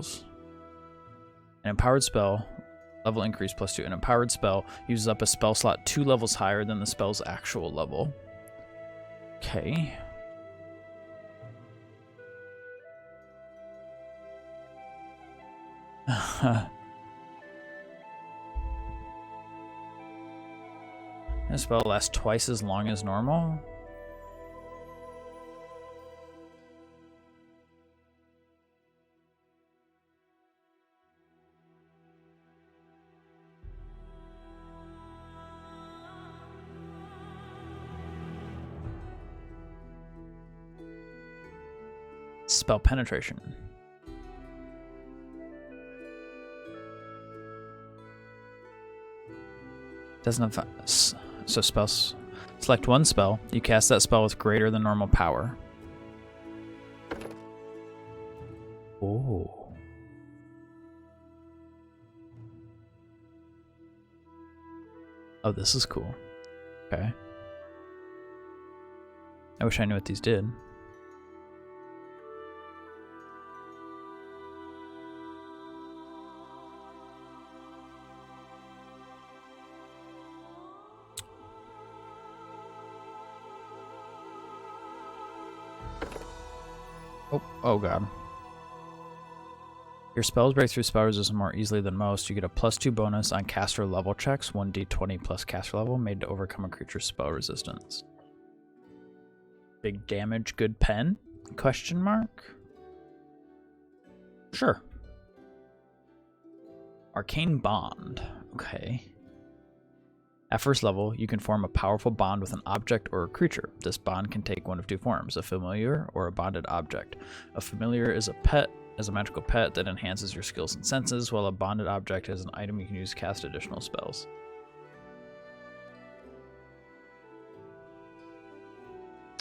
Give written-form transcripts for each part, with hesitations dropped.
skills. An empowered spell, level increase +2. An empowered spell uses up a spell slot 2 levels higher than the spell's actual level. Okay. This spell lasts twice as long as normal. Spell penetration. Doesn't have so spells. Select one spell. You cast that spell with greater than normal power. Oh. Oh, this is cool. Okay. I wish I knew what these did. Oh god. Your spells break through spell resistance more easily than most. You get a +2 bonus on caster level checks, 1d20 plus caster level, made to overcome a creature's spell resistance. Big damage, good pen? Question mark? Sure. Arcane bond. Okay. At first level, you can form a powerful bond with an object or a creature. This bond can take one of two forms, a familiar or a bonded object. A familiar is a magical pet that enhances your skills and senses, while a bonded object is an item you can use to cast additional spells.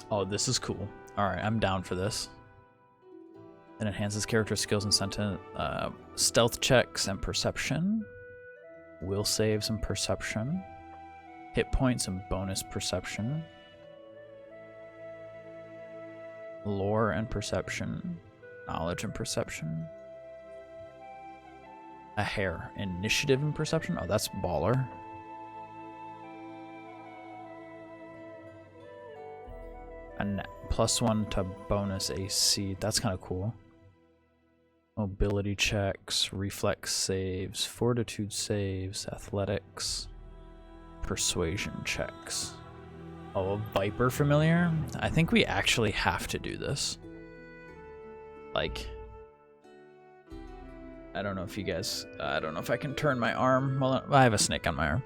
Oh, this is cool. Alright, I'm down for this. It enhances character skills and stealth checks and perception. Will saves and perception. Hit points and bonus perception. Lore and perception. Knowledge and perception. A hair. Initiative and perception. Oh, that's baller. And +1 to bonus AC. That's kind of cool. Mobility checks, reflex saves, fortitude saves, athletics, persuasion checks. Oh, a Viper familiar? I think we actually have to do this. Like, I don't know if you guys, I don't know if I can turn my arm. Well, I have a snake on my arm.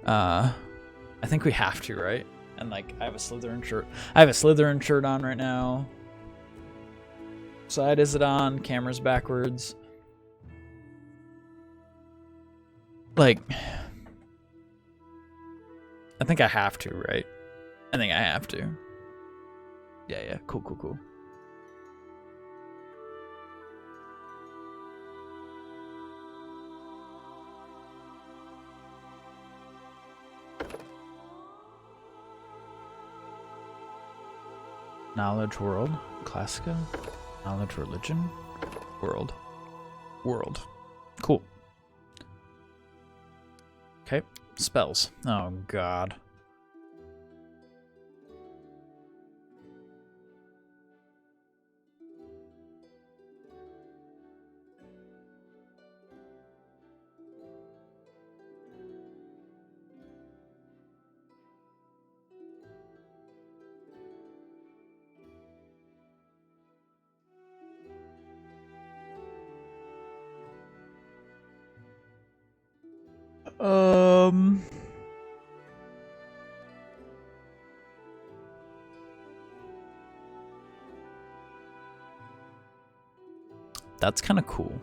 I think we have to, right? And like, I have a Slytherin shirt. I have a Slytherin shirt on right now. Side is it on? Camera's backwards. Like, I think I have to, right? I think I have to. Yeah, cool. Knowledge world, Classica, knowledge religion, world. Cool. Okay, spells. Oh god. That's kind of cool.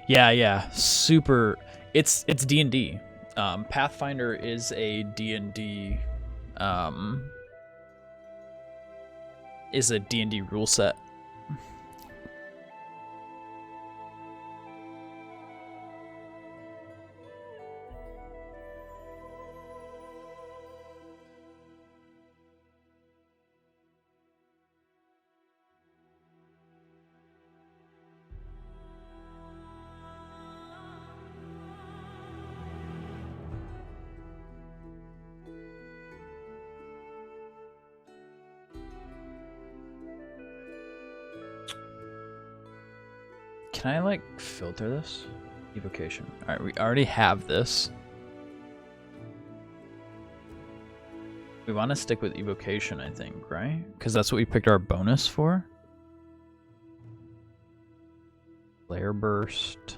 Yeah, super. It's D&D. Pathfinder is a D&D rule set. Can I like filter this? Evocation. Alright, we already have this. We want to stick with evocation, I think, right? Because that's what we picked our bonus for. Flare burst.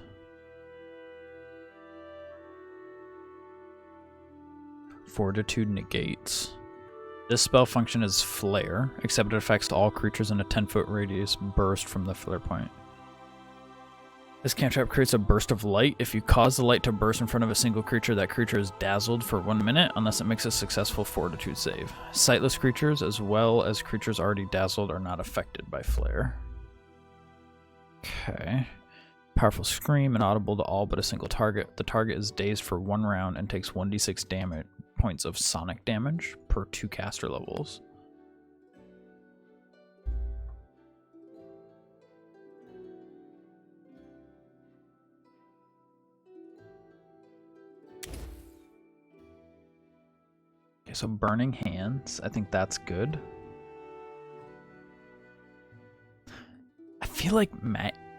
Fortitude negates. This spell function is flare, except it affects all creatures in a 10-foot radius burst from the flare point. This cantrip creates a burst of light. If you cause the light to burst in front of a single creature, that creature is dazzled for 1 minute unless it makes a successful fortitude save. Sightless creatures, as well as creatures already dazzled, are not affected by flare. Okay. Powerful scream, inaudible to all but a single target. The target is dazed for 1 round and takes 1d6 damage points of sonic damage per 2 caster levels. Okay, so burning hands, I think that's good. I feel like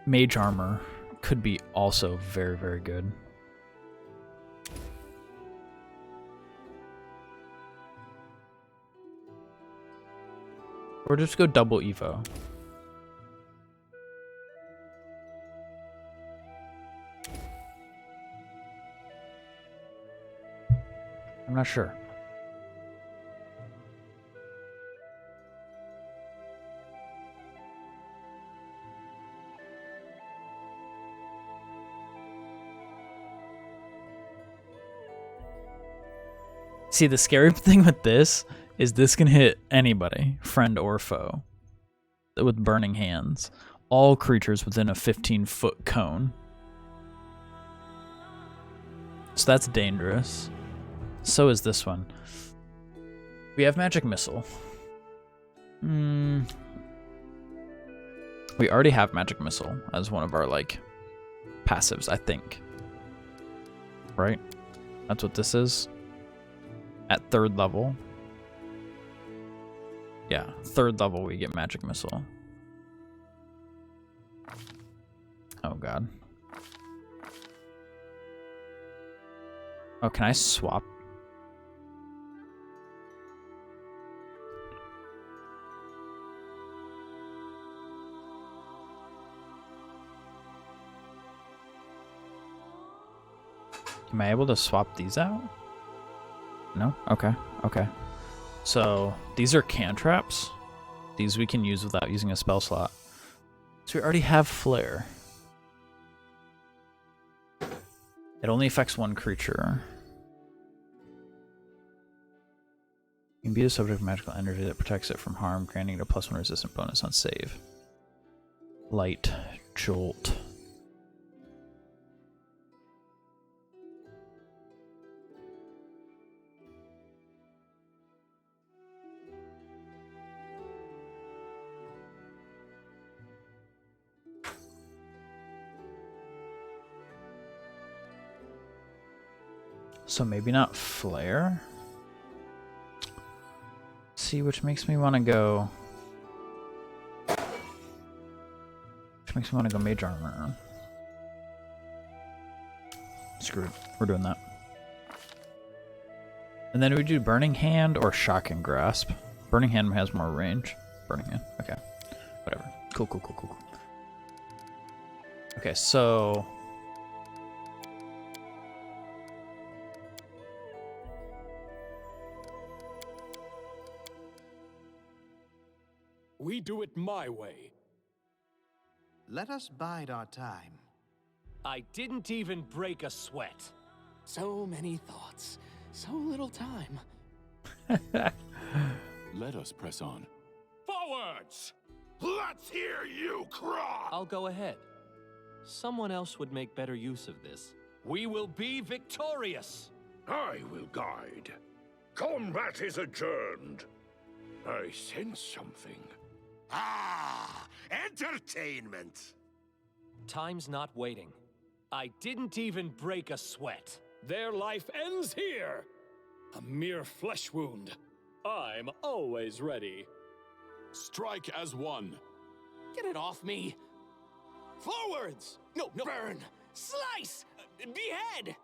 mage armor could be also very, very good. Or just go double Evo. I'm not sure. See, the scary thing with this is this can hit anybody, friend or foe, with burning hands. All creatures within a 15-foot cone. So that's dangerous. So is this one. We have magic missile. We already have magic missile as one of our like passives, I think. Right? That's what this is. At 3rd level. Yeah, 3rd level we get magic missile. Oh god. Oh, can I swap? Am I able to swap these out? No? Okay, okay. So, these are cantraps. These we can use without using a spell slot. So we already have Flare. It only affects 1 creature. You can be the subject of magical energy that protects it from harm, granting it a +1 resistant bonus on save. Light Jolt. So maybe not Flare? See, which makes me want to go... Which makes me want to go Mage Armor. Screw it. We're doing that. And then we do Burning Hand or Shocking Grasp. Burning Hand has more range. Burning Hand. Okay. Whatever. Cool, cool, cool, cool, cool. Okay, so... We do it my way. Let us bide our time. I didn't even break a sweat. So many thoughts, so little time. Let us press on. Forwards! Let's hear you cry! I'll go ahead. Someone else would make better use of this. We will be victorious. I will guide. Combat is adjourned. I sense something. Ah, entertainment. Time's not waiting. I didn't even break a sweat. Their life ends here. A mere flesh wound. I'm always ready. Strike as one. Get it off me. Forwards! No, no. Burn! Slice! Behead!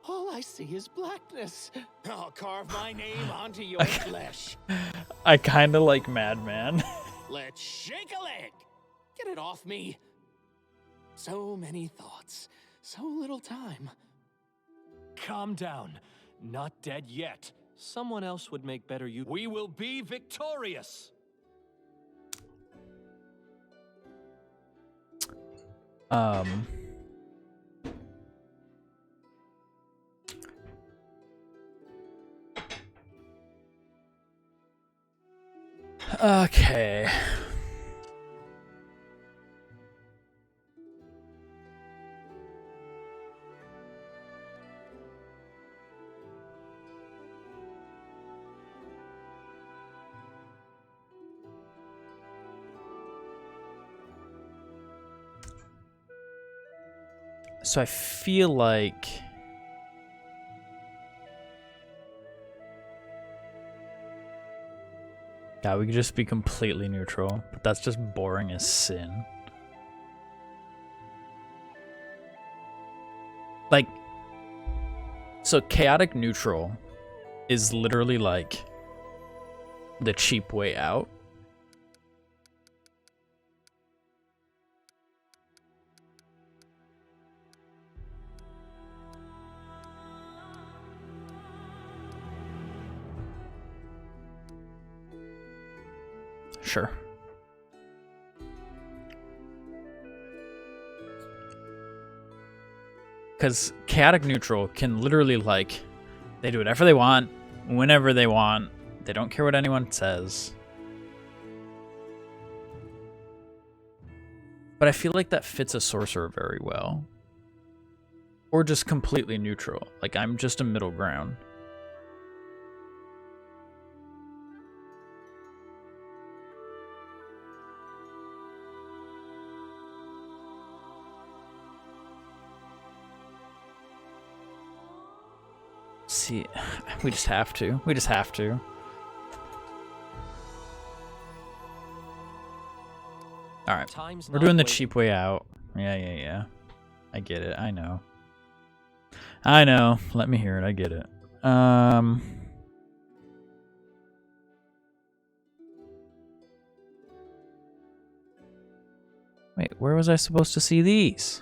All I see is blackness. I'll carve my name onto your flesh. I kind of like Madman. Let's shake a leg. Get it off me. So many thoughts, so little time. Calm down. Not dead yet. Someone else would make better use. We will be victorious. Okay. So I feel like yeah, we could just be completely neutral, but that's just boring as sin. Like, so chaotic neutral is literally like the cheap way out. Sure. Because chaotic neutral can literally, like, they do whatever they want, whenever they want. They don't care what anyone says. But I feel like that fits a sorcerer very well. Or just completely neutral. Like, I'm just a middle ground. See, we just have to. We just have to. All right, we're doing the cheap way out. Yeah. I get it. I know. Let me hear it. I get it. Wait, where was I supposed to see these?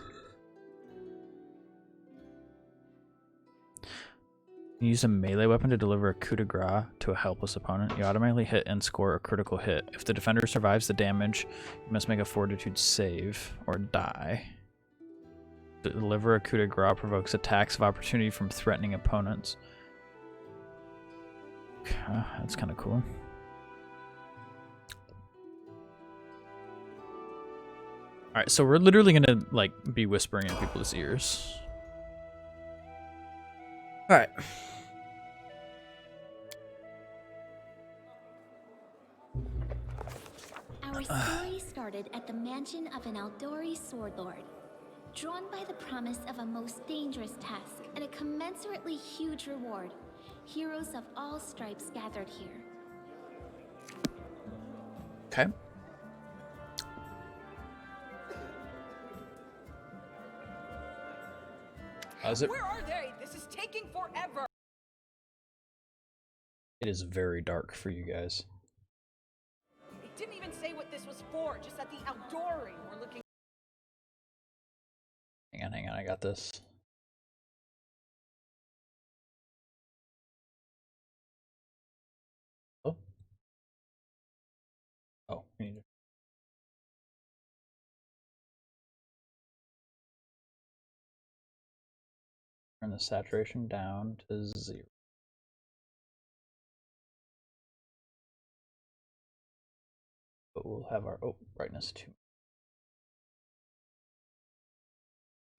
You use a melee weapon to deliver a coup de grace to a helpless opponent. You automatically hit and score a critical hit. If the defender survives the damage, you must make a fortitude save or die. To deliver a coup de grace provokes attacks of opportunity from threatening opponents. Okay, that's kind of cool. Alright, so we're literally gonna, like, be whispering in people's ears. Alright. Our story started at the mansion of an Aldori sword lord. Drawn by the promise of a most dangerous task and a commensurately huge reward, heroes of all stripes gathered here. Okay. How's it? Where are they? This is taking forever. It is very dark for you guys. It didn't even say what this was for, just that the Aldori were looking. Hang on, I got this. Oh. Oh, we need to. Turn the saturation down to 0. But we'll have our brightness 2.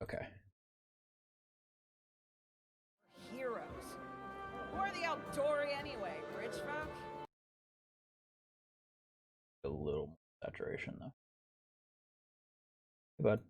Okay. Heroes. Who are the Aldori anyway? Rich folk? A little more saturation though. Hey, bud.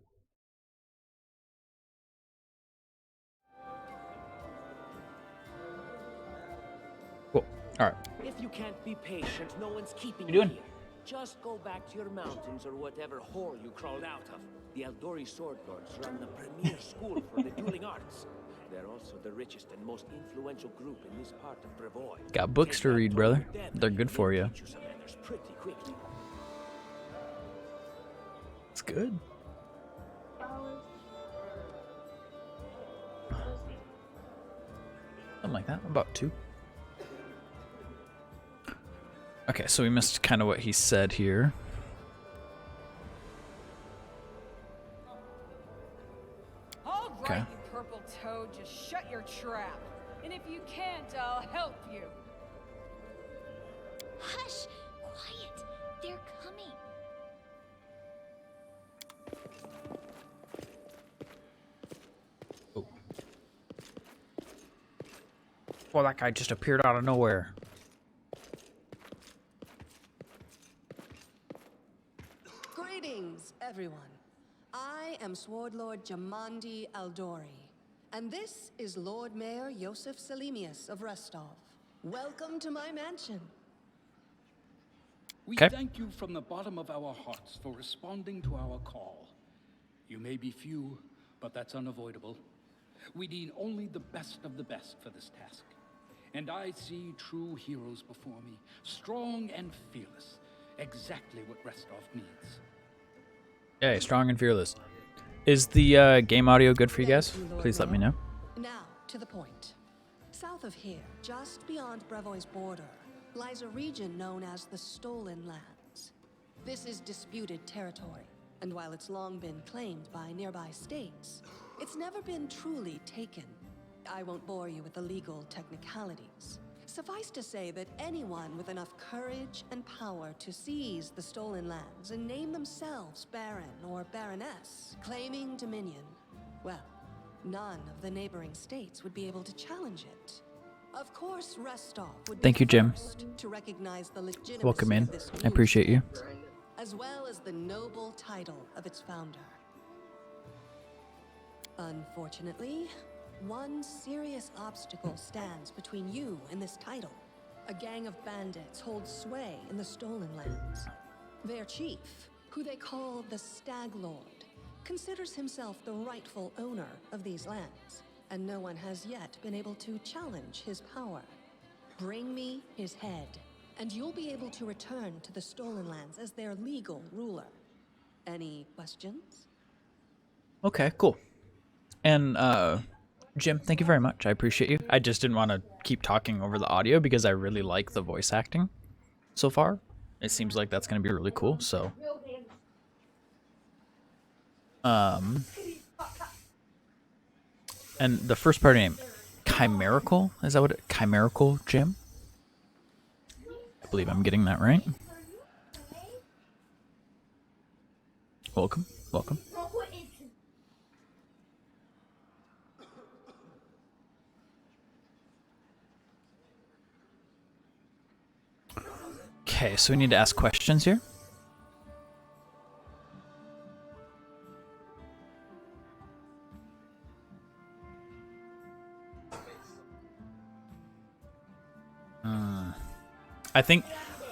Cool. All right. If you can't be patient, no one's keeping you doing? here. Just go back to your mountains or whatever hole you crawled out of. The Aldori Sword Lords run the premier school for the dueling arts. They're also the richest and most influential group in this part of Brevoy. Got books to read, brother. They're good for you. It's good. Something like that. About 2. Okay, so we missed kind of what he said here. All Okay. right, you purple toad, just shut your trap. And if you can't, I'll help you. Hush! Quiet! They're coming. Oh. Well, that guy just appeared out of nowhere. Greetings, everyone. I am Sword Lord Jamandi Aldori, and this is Lord Mayor Yosef Selimius of Restov. Welcome to my mansion. We thank you from the bottom of our hearts for responding to our call. You may be few, but that's unavoidable. We need only the best of the best for this task. And I see true heroes before me, strong and fearless, exactly what Restov needs. Yay, strong and fearless. Is the game audio good for you guys? Please let me know. Now, to the point. South of here, just beyond Brevoy's border, lies a region known as the Stolen Lands. This is disputed territory, and while it's long been claimed by nearby states, it's never been truly taken. I won't bore you with the legal technicalities. Suffice to say that anyone with enough courage and power to seize the Stolen Lands and name themselves Baron or Baroness, claiming dominion, well, none of the neighboring states would be able to challenge it. Of course, Restov would Thank be you, Jim. first to recognize the legitimacy Welcome in. of this I appreciate you. as well as the noble title of its founder. Unfortunately, one serious obstacle stands between you and this title. A gang of bandits holds sway in the Stolen Lands. Their chief, who they call the Stag Lord, considers himself the rightful owner of these lands, and no one has yet been able to challenge his power. Bring me his head, and you'll be able to return to the Stolen Lands as their legal ruler. Any questions? Okay, cool. And Jim, thank you very much. I appreciate you. I just didn't want to keep talking over the audio because I really like the voice acting so far. It seems like that's going to be really cool, so and the first part name, Chimerical? Is that what it, Chimerical Jim? I believe I'm getting that right. Welcome, welcome. Okay, so we need to ask questions here.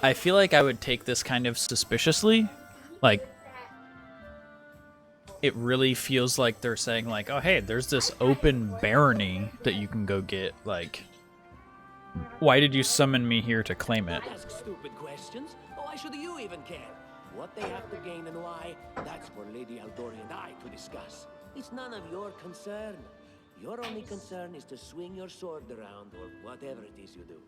I feel like I would take this kind of suspiciously. Like, it really feels like they're saying like, oh hey, there's this open barony that you can go get. Like, why did you summon me here to claim it? Ask stupid questions. Why should you even care? What they have to gain and why, that's for Lady Aldori and I to discuss. It's none of your concern. Your only concern is to swing your sword around or whatever it is you do.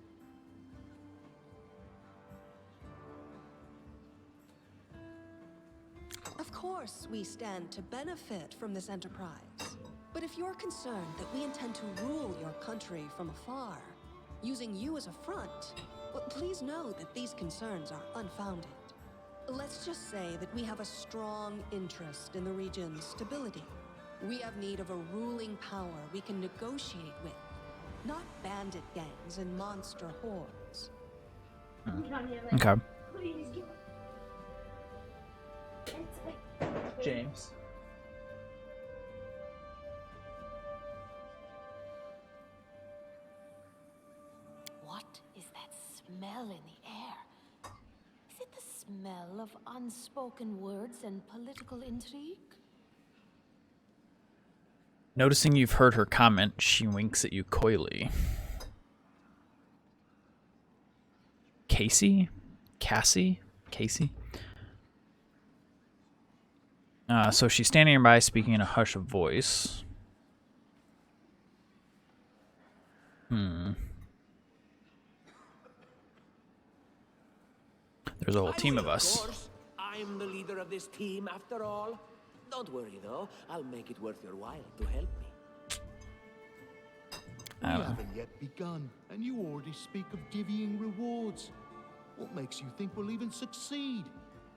Of course, we stand to benefit from this enterprise. But if you're concerned that we intend to rule your country from afar, using you as a front, well, please know that these concerns are unfounded. Let's just say that we have a strong interest in the region's stability. We have need of a ruling power we can negotiate with, not bandit gangs and monster hordes. Okay. James. What is that smell in the air? Is it the smell of unspoken words and political intrigue? Noticing you've heard her comment, she winks at you coyly. Cassie? Cassie? Casey? So she's standing nearby, speaking in a hush of voice. There's a whole team of us. Of course. I'm the leader of this team, after all. Don't worry, though. I'll make it worth your while to help me. We haven't yet begun, and you already speak of divvying rewards. What makes you think we'll even succeed?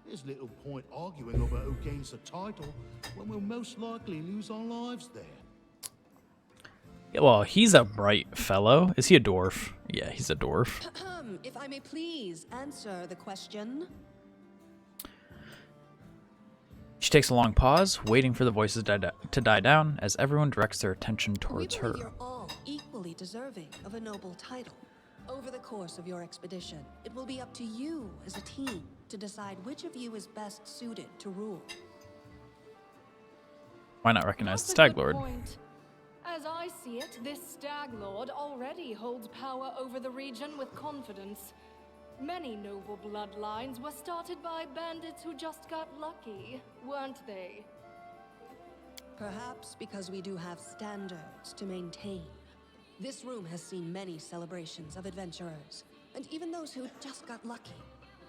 There's little point arguing over who gains the title when we'll most likely lose our lives there. Yeah, well, he's a bright fellow. Is he a dwarf? Yeah, he's a dwarf. If I may please answer the question. She takes a long pause, waiting for the voices to die down as everyone directs their attention towards her. You're all equally deserving of a noble title. Over the course of your expedition, it will be up to you as a team to decide which of you is best suited to rule. Why not recognize the Stag Lord? As I see it, this Stag Lord already holds power over the region with confidence. Many noble bloodlines were started by bandits who just got lucky, weren't they? Perhaps because we do have standards to maintain. This room has seen many celebrations of adventurers, and even those who just got lucky.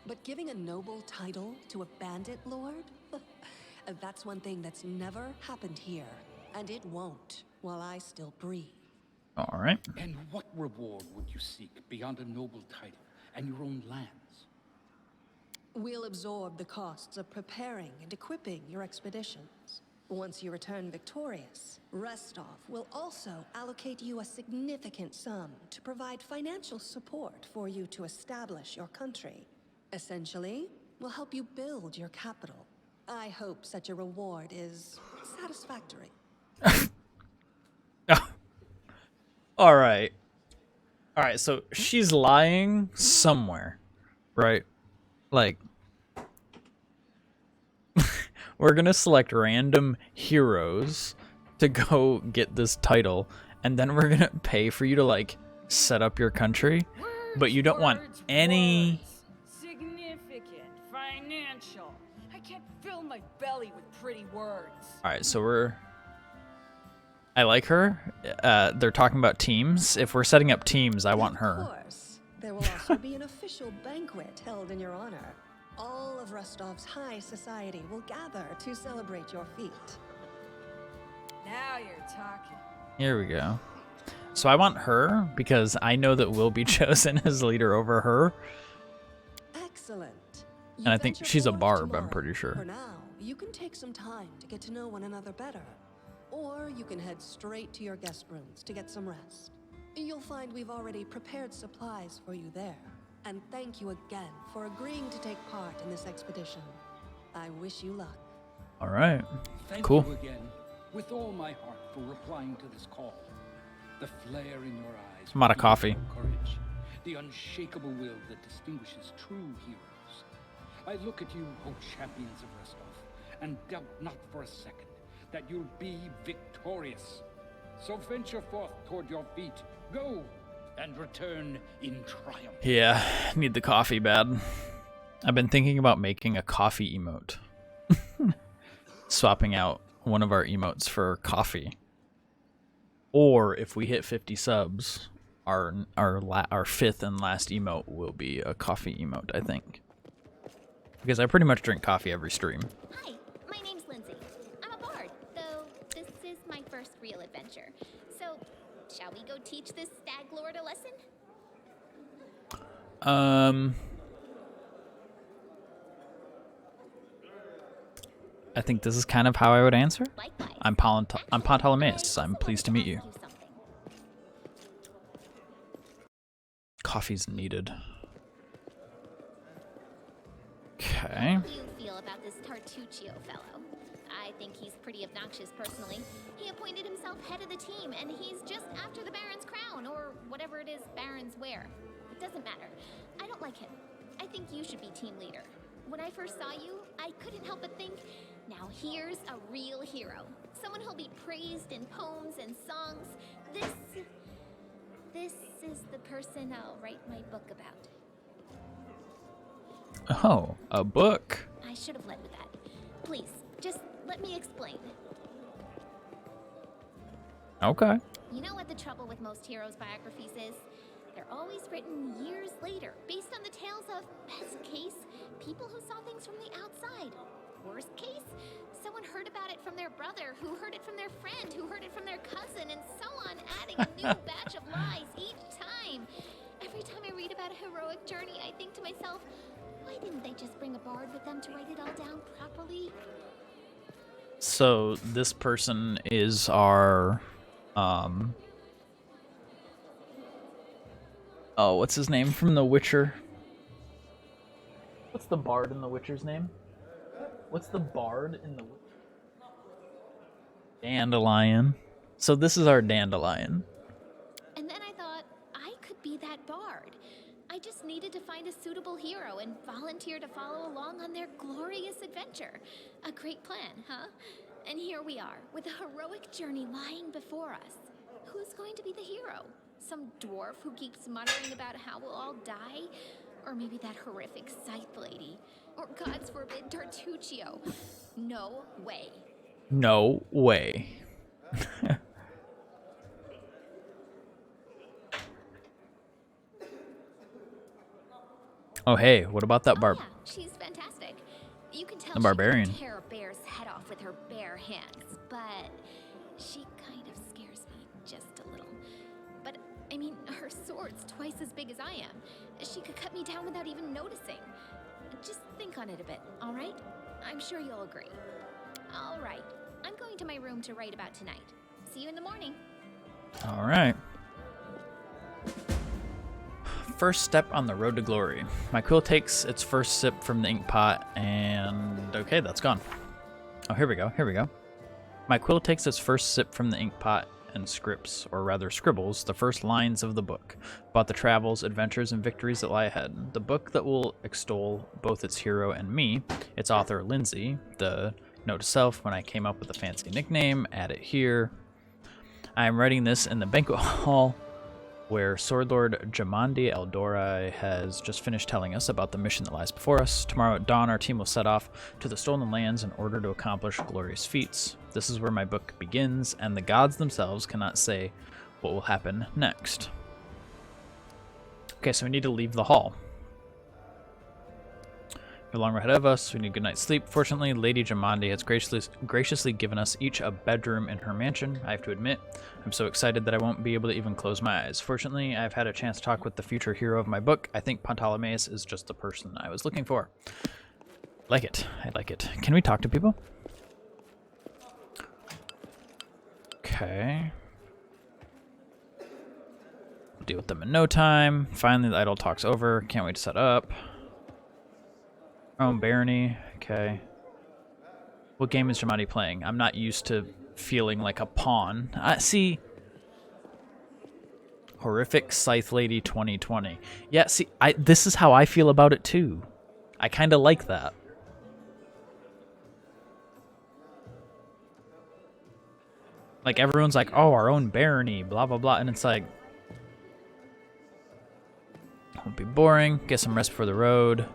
But giving a noble title to a bandit lord? That's one thing that's never happened here, and it won't while I still breathe. All right. And what reward would you seek beyond a noble title and your own lands? We'll absorb the costs of preparing and equipping your expeditions. Once you return victorious, Restov will also allocate you a significant sum to provide financial support for you to establish your country. Essentially, we'll help you build your capital. I hope such a reward is satisfactory. All right. All right, so she's lying somewhere, right? Like, we're going to select random heroes to go get this title, and then we're going to pay for you to, like, set up your country, but you don't want any... Significant, financial. I can't fill my belly with pretty words. All right, so we're... I like her. They're talking about teams. If we're setting up teams, I want her. Of course. There will also be an official banquet held in your honor. All of Rostov's high society will gather to celebrate your feat. Now you're talking. Here we go. So I want her because I know that we'll be chosen as leader over her. Excellent. And I think she's a barb, I'm pretty For sure. now, you can take some time to get to know one another better. Or you can head straight to your guest rooms to get some rest. You'll find we've already prepared supplies for you there. And thank you again for agreeing to take part in this expedition. I wish you luck. All right. Thank you again, with all my heart, for replying to this call. The flare in your eyes. I'm out of coffee. Courage, the unshakable will that distinguishes true heroes. I look at you, O champions of Rostov, and doubt not for a second that you'll be victorious. So venture forth toward your feet. Go and return in triumph. Yeah, need the coffee bad. I've been thinking about making a coffee emote. Swapping out one of our emotes for coffee. Or if we hit 50 subs, our fifth and last emote will be a coffee emote, I think. Because I pretty much drink coffee every stream. Hi, my name's Lindsay. I'm a bard, though this is my first real adventure. So, shall we go teach this Stag Lord a lesson? I think this is kind of how I would answer. I'm Pantalemeus. I'm pleased to meet you. Coffee's needed. Okay. How do you feel about this Tartuccio fellow? I think he's pretty obnoxious personally. He appointed himself head of the team, and he's just after the Baron's crown, or whatever it is Barons wear. It doesn't matter. I don't like him. I think you should be team leader. When I first saw you, I couldn't help but think, now here's a real hero. Someone who'll be praised in poems and songs. This is the person I'll write my book about. Oh, a book. I should have led with that. Please, just let me explain. Okay. You know what the trouble with most heroes' biographies is? They're always written years later, based on the tales of, best case, people who saw things from the outside. Worst case, someone heard about it from their brother, who heard it from their friend, who heard it from their cousin, and so on, adding a new batch of lies each time. Every time I read about a heroic journey, I think to myself, why didn't they just bring a bard with them to write it all down properly? So this person is our, oh, what's his name from The Witcher? What's the bard in The Witcher's name? What's the bard in The Witcher? Dandelion. So this is our Dandelion. And then I thought, I could be that bard. I just needed to find a suitable hero and volunteer to follow along on their glorious adventure. A great plan, huh? And here we are, with a heroic journey lying before us. Who's going to be the hero? Some dwarf who keeps muttering about how we'll all die? Or maybe that horrific scythe lady? Or, God's forbid, Tartuccio? No way. No way. Oh, hey, what about that Yeah, she's fantastic. You can tell the barbarian. She can tear a bear's head off with her bare hands, but she kind of scares me just a little. But, I mean, her sword's twice as big as I am. She could cut me down without even noticing. Just think on it a bit, all right? I'm sure you'll agree. All right, I'm going to my room to write about tonight. See you in the morning. All right. First step on the road to glory. My quill takes its first sip from the ink pot, and okay, that's gone. Oh, here we go. Here we go. My quill takes its first sip from the ink pot and scripts, or rather scribbles, the first lines of the book about the travels, adventures, and victories that lie ahead. The book that will extol both its hero and me, its author Lindsay. The note to self: when I came up with a fancy nickname, add it here. I am writing this in the banquet hall where Sword Lord Jamandi Eldora has just finished telling us about the mission that lies before us. Tomorrow at dawn, our team will set off to the Stolen Lands in order to accomplish glorious feats. This is where my book begins, and the gods themselves cannot say what will happen next. Okay, so we need to leave the hall. No longer ahead of us, we need a good night's sleep. Fortunately, Lady Jamandi has graciously given us each a bedroom in her mansion. I have to admit, I'm so excited that I won't be able to even close my eyes. Fortunately, I've had a chance to talk with the future hero of my book. I think Pantalemeus is just the person I was looking for. Like it. I like it. Can we talk to people? Okay. We'll deal with them in no time. Finally, the idle talk's over. Can't wait to set up. Oh, Barony. Okay. What game is Jamadi playing? I'm not used to feeling like a pawn. See. Horrific Scythe Lady 2020. Yeah, see, this is how I feel about it too. I kind of like that. Like, everyone's like, oh, our own Barony, blah, blah, blah. And it's like, won't be boring. Get some rest before the road.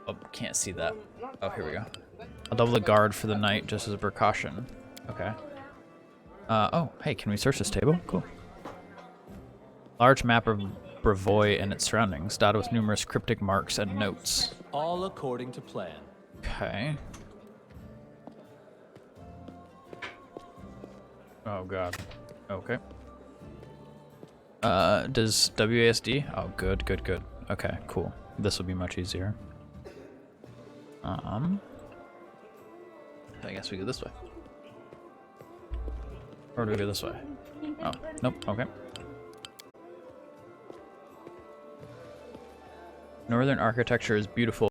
Oh, can't see that. Oh, here we go. I'll double the guard for the night just as a precaution. Okay. Oh, hey, can we search this table? Cool. Large map of Brevoy and its surroundings, dotted with numerous cryptic marks and notes. All according to plan. Okay. Oh, God. Okay. Does WASD? Oh, good, good, good. Okay, cool. This will be much easier. I guess we go this way. Or do we go this way? Oh, nope, okay. Northern architecture is beautiful.